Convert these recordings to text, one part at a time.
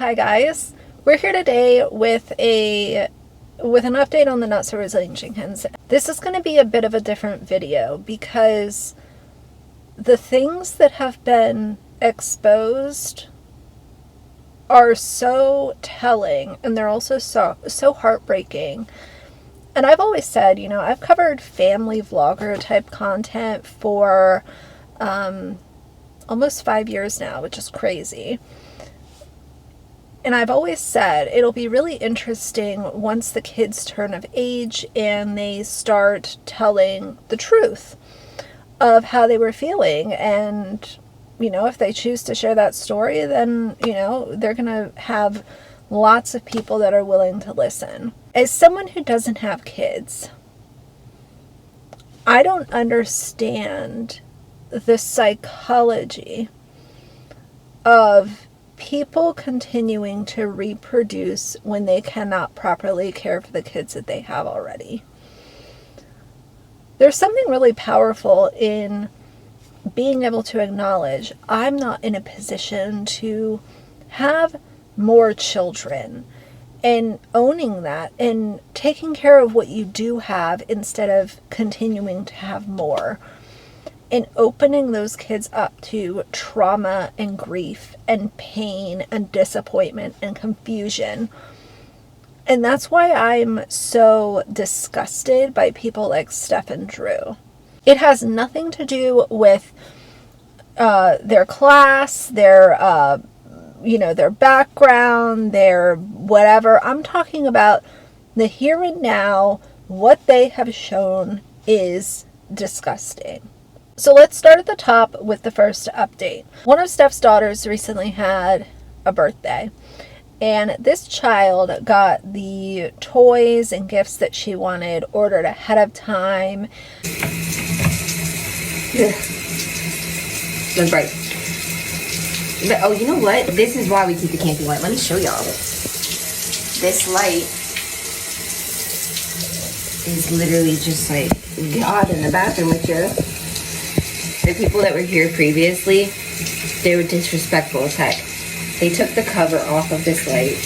Hi guys, we're here today with an update on the Not So Resilient Jenkins. This is going to be a bit of a different video because the things that have been exposed are so telling, and they're also so heartbreaking. And I've always said, I've covered family vlogger type content for almost 5 years now, which is crazy. And I've always said it'll be really interesting once the kids turn of age and they start telling the truth of how they were feeling. And, if they choose to share that story, then, they're going to have lots of people that are willing to listen. As someone who doesn't have kids, I don't understand the psychology of people continuing to reproduce when they cannot properly care for the kids that they have already. There's something really powerful in being able to acknowledge I'm not in a position to have more children, and owning that and taking care of what you do have instead of continuing to have more. And opening those kids up to trauma and grief and pain and disappointment and confusion. And that's why I'm so disgusted by people like Steph and Drew. It has nothing to do with their class, their background, their whatever. I'm talking about the here and now. What they have shown is disgusting. So let's start at the top with the first update. One of Steph's daughters recently had a birthday, and this child got the toys and gifts that she wanted ordered ahead of time. That's right. But, oh, you know what? This is why we keep the camping light. Let me show y'all. This light is literally just like God in the bathroom with you. The people that were here previously, they were disrespectful as heck. They took the cover off of this light.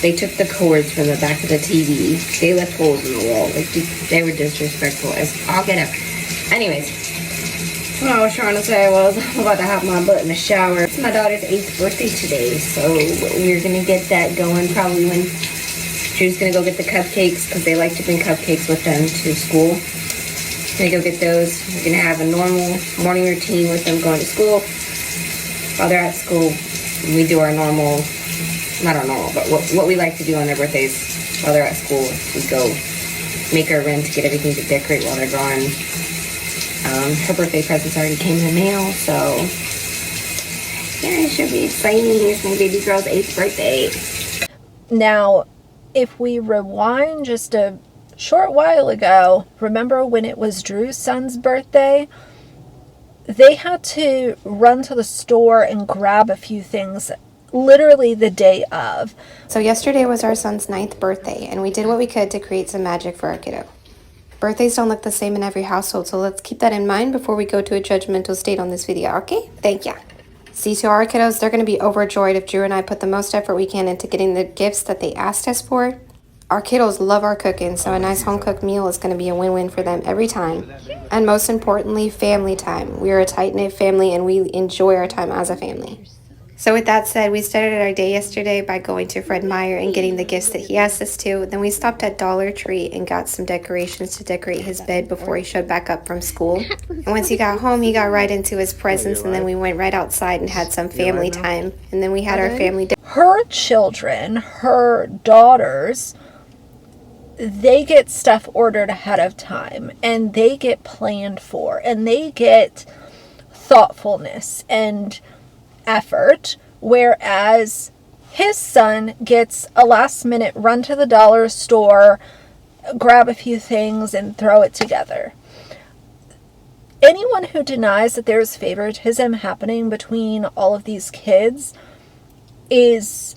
They took the cords from the back of the TV. They left holes in the wall. Like, they were disrespectful as all get up. Anyways, what I was trying to say was I'm about to have my butt in the shower. It's my daughter's 8th birthday today, so we're going to get that going probably when Drew's going to go get the cupcakes, because they like to bring cupcakes with them to school. Gonna go get those. We're gonna have a normal morning routine with them going to school. While they're at school, we do our normal, not our normal, but what we like to do on their birthdays while they're at school. We go make our rent, get everything to decorate while they're gone. Her birthday presents already came in the mail, so yeah, it should be exciting. It's my baby girl's 8th birthday. Now, if we rewind just a short while ago, remember when it was Drew's son's birthday? They had to run to the store and grab a few things literally the day of. So yesterday was our son's 9th birthday, and we did what we could to create some magic for our kiddo. Birthdays don't look the same in every household, so let's keep that in mind before we go to a judgmental state on this video, okay? Thank ya. See, to our kiddos, they're going to be overjoyed if Drew and I put the most effort we can into getting the gifts that they asked us for. Our kiddos love our cooking, so a nice home-cooked meal is going to be a win-win for them every time. And most importantly, family time. We are a tight-knit family, and we enjoy our time as a family. So with that said, we started our day yesterday by going to Fred Meyer and getting the gifts that he asked us to. Then we stopped at Dollar Tree and got some decorations to decorate his bed before he showed back up from school. And once he got home, he got right into his presents, and then we went right outside and had some family time. And then we had our family day. Her children, her daughters, they get stuff ordered ahead of time, and they get planned for, and they get thoughtfulness and effort, whereas his son gets a last minute run to the dollar store, grab a few things, and throw it together. Anyone who denies that there's favoritism happening between all of these kids is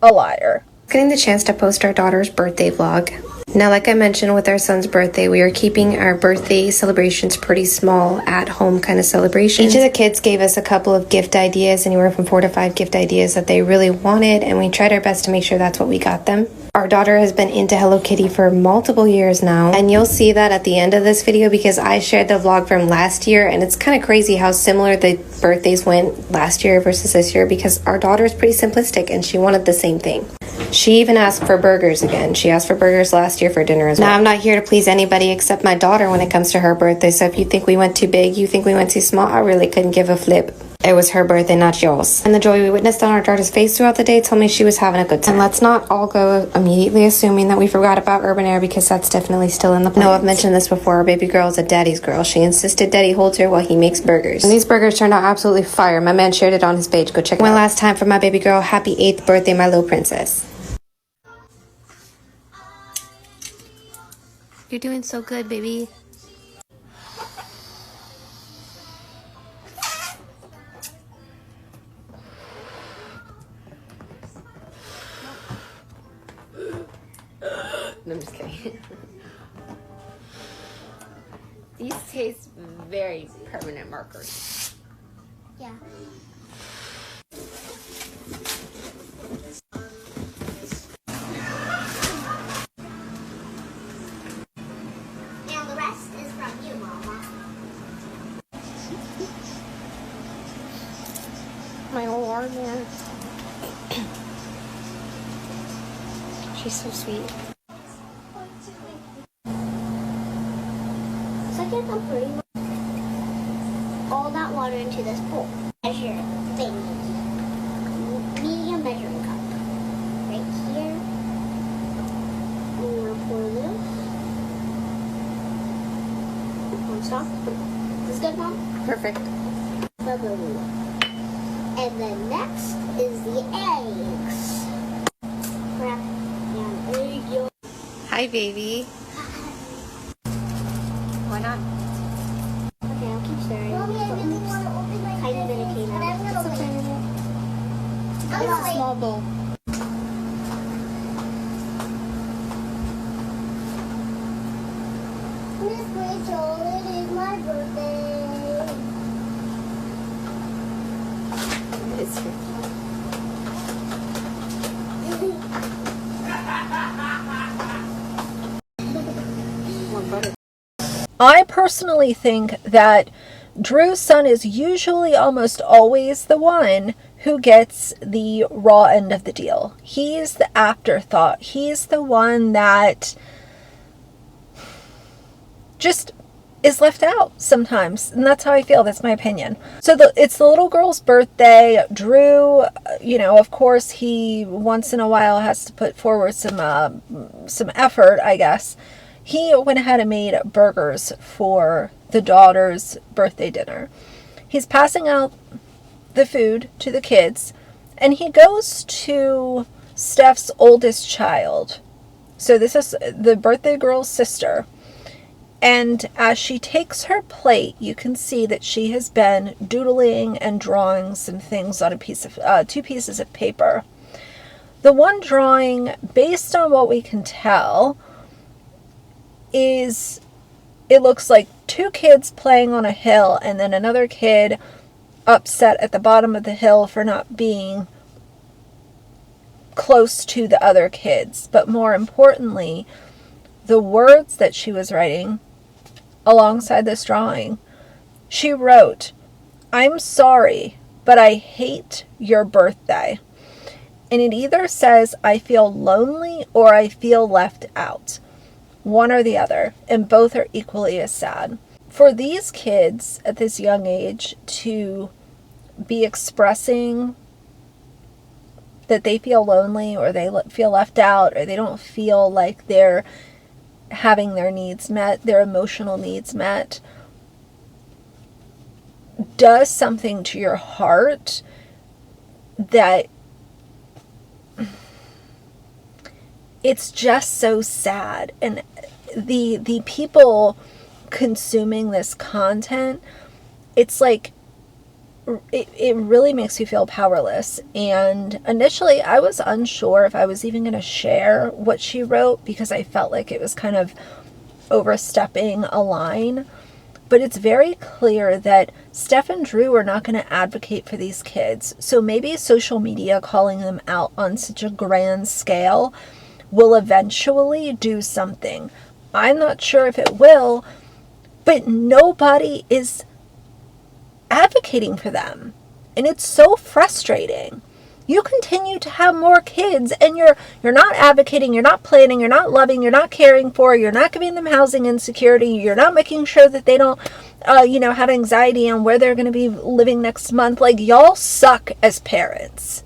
a liar. Getting the chance to post our daughter's birthday vlog. Now, like I mentioned with our son's birthday, we are keeping our birthday celebrations pretty small, at-home kind of celebrations. Each of the kids gave us a couple of gift ideas, anywhere from 4 to 5 gift ideas that they really wanted, and we tried our best to make sure that's what we got them. Our daughter has been into Hello Kitty for multiple years now, and you'll see that at the end of this video because I shared the vlog from last year, and it's kind of crazy how similar the birthdays went last year versus this year because our daughter is pretty simplistic and she wanted the same thing. She even asked for burgers again. She asked for burgers last year for dinner as well. Now, I'm not here to please anybody except my daughter when it comes to her birthday, so if you think we went too big, you think we went too small, I really couldn't give a flip. It was her birthday, not yours. And the joy we witnessed on our daughter's face throughout the day told me she was having a good time. And let's not all go immediately assuming that we forgot about Urban Air because that's definitely still in the plans. No, I've mentioned this before. Our baby girl is a daddy's girl. She insisted daddy holds her while he makes burgers. And these burgers turned out absolutely fire. My man shared it on his page. Go check it out. One last time for my baby girl. Happy 8th birthday, my little princess. You're doing so good, baby. No, I'm just kidding. These taste very permanent markers. Yeah. Now the rest is from you, Mama. My Lord, man. She's so sweet. So I guess I'm putting all that water into this bowl. Measure thing. Medium measuring cup. Right here. I'm gonna pour this. One stop. Is this good, Mom? Perfect. And then next is the eggs. Crack an egg yolk. Hi, baby. Why not? Okay, I'll keep stirring. Mommy, I really want to open my tiny bit of cake. It's okay. It's a small bowl. Miss Rachel, it is my birthday. It's more butter. I personally think that Drew's son is usually almost always the one who gets the raw end of the deal. He's the afterthought. He's the one that just is left out sometimes. And that's how I feel. That's my opinion. So it's the little girl's birthday. Drew, of course, he once in a while has to put forward some effort, I guess. He went ahead and made burgers for the daughter's birthday dinner. He's passing out the food to the kids, and he goes to Steph's oldest child. So this is the birthday girl's sister. And as she takes her plate, you can see that she has been doodling and drawing some things on two pieces of paper. The one drawing, based on what we can tell, it looks like 2 kids playing on a hill and then another kid upset at the bottom of the hill for not being close to the other kids. But more importantly, the words that she was writing alongside this drawing, she wrote, "I'm sorry, but I hate your birthday." And it either says, "I feel lonely" or "I feel left out." One or the other, and both are equally as sad. For these kids at this young age to be expressing that they feel lonely or they feel left out or they don't feel like they're having their needs met, their emotional needs met, does something to your heart that it's just so sad. And the people consuming this content, it's like it really makes you feel powerless. And initially I was unsure if I was even going to share what she wrote because I felt like it was kind of overstepping a line. But it's very clear that Steph and Drew are not going to advocate for these kids. So maybe social media calling them out on such a grand scale will eventually do something. I'm not sure if it will, but nobody is advocating for them. And it's so frustrating. You continue to have more kids and you're not advocating, you're not planning, you're not loving, you're not caring for, you're not giving them housing insecurity, you're not making sure that they don't have anxiety on where they're going to be living next month. Like, y'all suck as parents.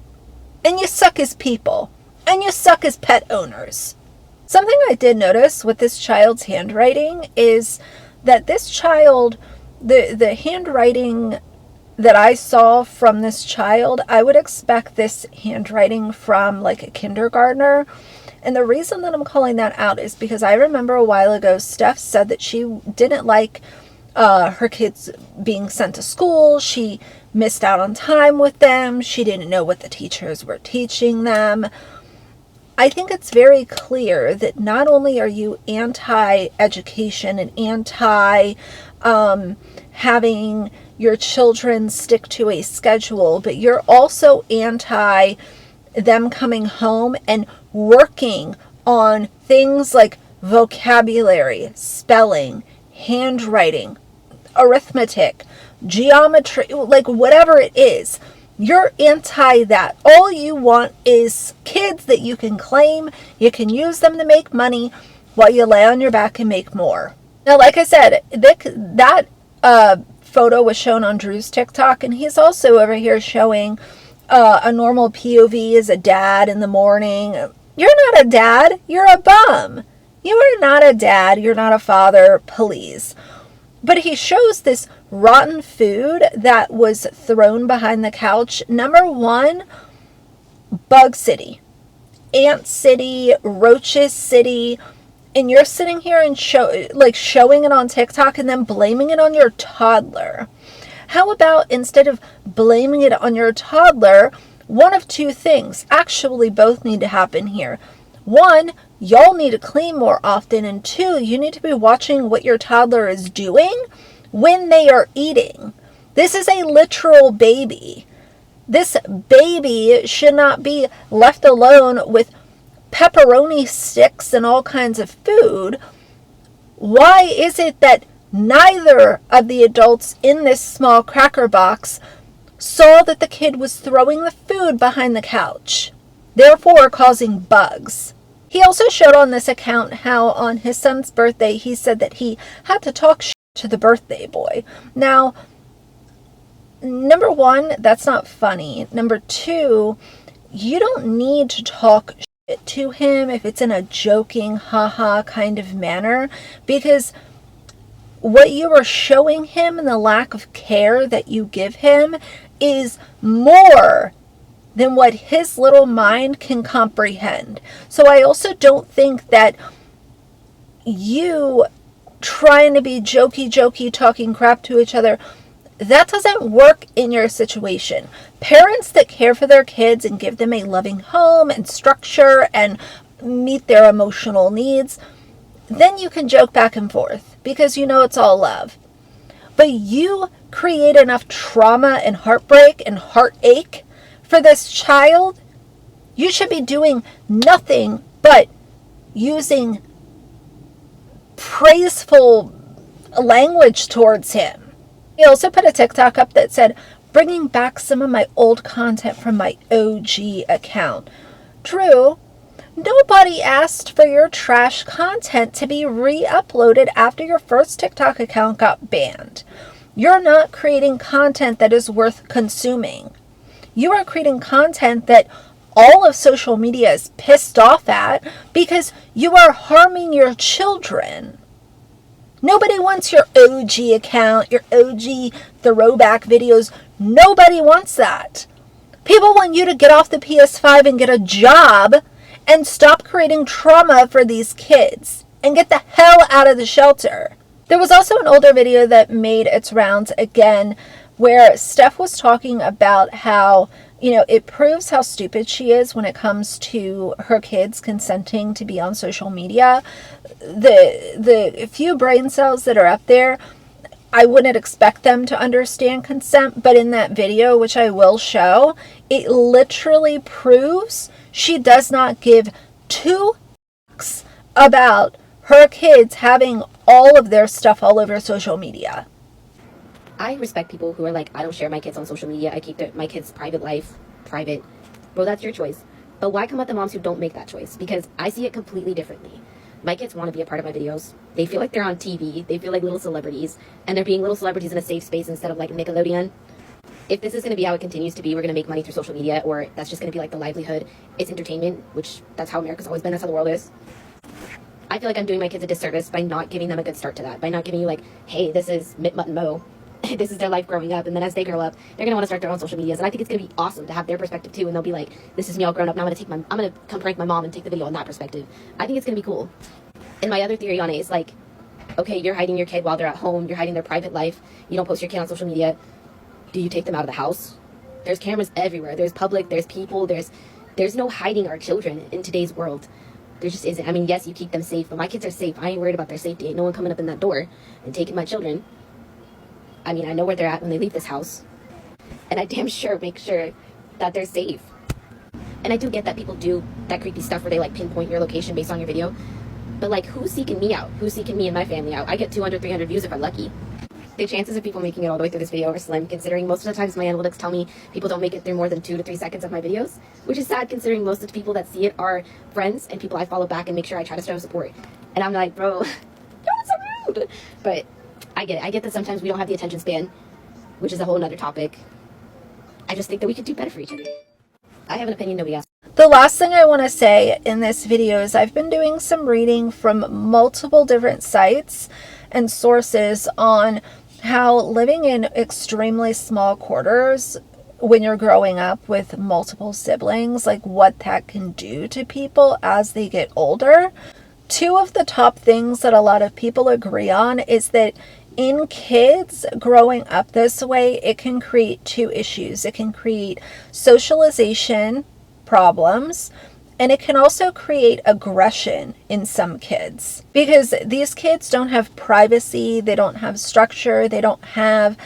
And you suck as people. And you suck as pet owners. Something I did notice with this child's handwriting is that this child, the handwriting that I saw from this child, I would expect this handwriting from like a kindergartner. And the reason that I'm calling that out is because I remember a while ago, Steph said that she didn't like her kids being sent to school. She missed out on time with them. She didn't know what the teachers were teaching them. I think it's very clear that not only are you anti-education and anti having your children stick to a schedule, but you're also anti them coming home and working on things like vocabulary, spelling, handwriting, arithmetic, geometry, like whatever it is. You're anti that. All you want is kids that you can claim, you can use them to make money while you lay on your back and make more. Now, like I said, that photo was shown on Drew's TikTok, and he's also over here showing a normal POV as a dad in the morning. You're not a dad. You're a bum. You are not a dad. You're not a father. Please. But he shows this rotten food that was thrown behind the couch. Number one, Bug City, Ant City, Roaches City. And you're sitting here and showing it on TikTok and then blaming it on your toddler. How about instead of blaming it on your toddler, one of two things actually both need to happen here. One, y'all need to clean more often. And two, you need to be watching what your toddler is doing when they are eating. This is a literal baby. This baby should not be left alone with pepperoni sticks and all kinds of food. Why is it that neither of the adults in this small cracker box saw that the kid was throwing the food behind the couch, therefore causing bugs? He also showed on this account how on his son's birthday he said that he had to talk shit to the birthday boy. Now, number one, that's not funny. Number two, you don't need to talk shit to him if it's in a joking, haha kind of manner, because what you are showing him and the lack of care that you give him is more than what his little mind can comprehend. So I also don't think that you trying to be jokey, talking crap to each other, that doesn't work in your situation. Parents that care for their kids and give them a loving home and structure and meet their emotional needs, then you can joke back and forth because you know it's all love. But you create enough trauma and heartbreak and heartache for this child, you should be doing nothing but using praiseful language towards him. He also put a TikTok up that said, bringing back some of my old content from my OG account. Drew, nobody asked for your trash content to be re-uploaded after your first TikTok account got banned. You're not creating content that is worth consuming. You are creating content that all of social media is pissed off at because you are harming your children. Nobody wants your OG account, your OG throwback videos. Nobody wants that. People want you to get off the PS5 and get a job and stop creating trauma for these kids and get the hell out of the shelter. There was also an older video that made its rounds again where Steph was talking about how, it proves how stupid she is when it comes to her kids consenting to be on social media. The few brain cells that are up there, I wouldn't expect them to understand consent, but in that video, which I will show, it literally proves she does not give two fucks about her kids having all of their stuff all over social media. I respect people who are like, I don't share my kids on social media. I keep my kids' private life private. Bro, that's your choice. But why come at the moms who don't make that choice? Because I see it completely differently. My kids want to be a part of my videos. They feel like they're on TV. They feel like little celebrities. And they're being little celebrities in a safe space instead of like Nickelodeon. If this is going to be how it continues to be, we're going to make money through social media, or that's just going to be like the livelihood. It's entertainment, which that's how America's always been. That's how the world is. I feel like I'm doing my kids a disservice by not giving them a good start to that. By not giving you like, hey, this is Mitt, Mutt, and Mo. This is their life growing up. And then as they grow up, they're going to want to start their own social medias. And I think it's going to be awesome to have their perspective too. And they'll be like, this is me all grown up. Now I'm going to come prank my mom and take the video on that perspective. I think it's going to be cool. And my other theory on it is like, okay, you're hiding your kid while they're at home. You're hiding their private life. You don't post your kid on social media. Do you take them out of the house? There's cameras everywhere. There's public, there's people, there's no hiding our children in today's world. There just isn't. I mean, yes, you keep them safe, but my kids are safe. I ain't worried about their safety. Ain't no one coming up in that door and taking my children. I mean, I know where they're at when they leave this house. And I damn sure make sure that they're safe. And I do get that people do that creepy stuff where they like pinpoint your location based on your video. But like, who's seeking me out? Who's seeking me and my family out? I get 200, 300 views if I'm lucky. The chances of people making it all the way through this video are slim, considering most of the times my analytics tell me people don't make it through more than 2 to 3 seconds of my videos, which is sad considering most of the people that see it are friends and people I follow back and make sure I try to show support. And I'm like, bro, you're so rude. But I get it. I get that sometimes we don't have the attention span, which is a whole nother topic. I just think that we could do better for each other. I have an opinion, nobody else. The last thing I want to say in this video is I've been doing some reading from multiple different sites and sources on how living in extremely small quarters when you're growing up with multiple siblings, like what that can do to people as they get older. Two of the top things that a lot of people agree on is that in kids growing up this way, it can create two issues. It can create socialization problems, and it can also create aggression in some kids because these kids don't have privacy, they don't have structure, they don't have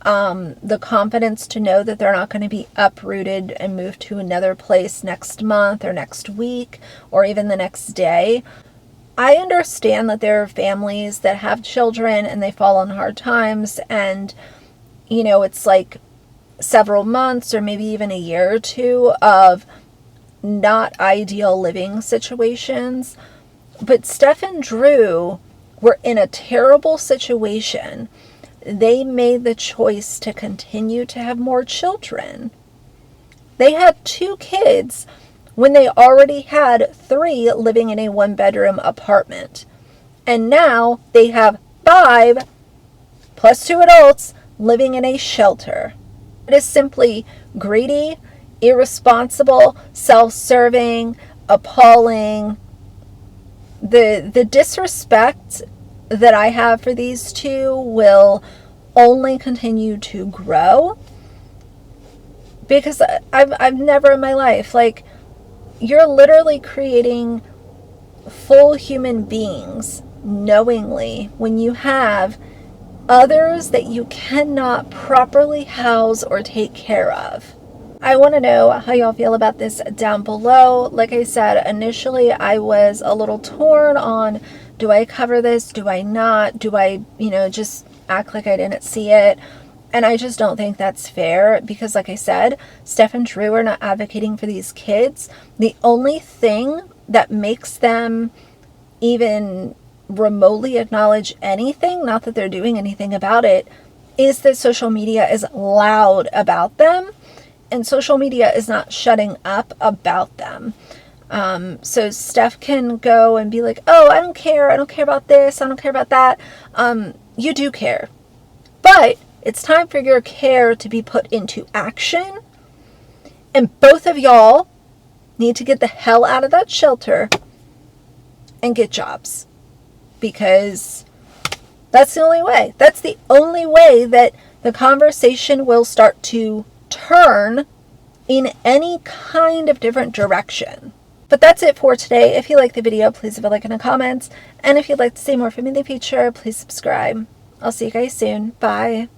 the confidence to know that they're not going to be uprooted and moved to another place next month or next week or even the next day. I understand that there are families that have children and they fall on hard times and, it's like several months or maybe even a year or two of not ideal living situations. But Steph and Drew were in a terrible situation. They made the choice to continue to have more children. They had 2 kids when they already had 3 living in a 1-bedroom apartment. And now they have 5 plus 2 adults living in a shelter. It is simply greedy, irresponsible, self-serving, appalling. The disrespect that I have for these 2 will only continue to grow because I've never in my life, like, you're literally creating full human beings knowingly when you have others that you cannot properly house or take care of. I want to know how y'all feel about this down below. Like I said, initially I was a little torn on, do I cover this? Do I not? Do I, just act like I didn't see it? And I just don't think that's fair because, like I said, Steph and Drew are not advocating for these kids. The only thing that makes them even remotely acknowledge anything, not that they're doing anything about it, is that social media is loud about them. And social media is not shutting up about them. So Steph can go and be like, oh, I don't care. I don't care about this. I don't care about that. You do care. But it's time for your care to be put into action. And both of y'all need to get the hell out of that shelter and get jobs. Because that's the only way. That's the only way that the conversation will start to turn in any kind of different direction. But that's it for today. If you like the video, please leave a like in the comments. And if you'd like to see more from me in the future, please subscribe. I'll see you guys soon. Bye.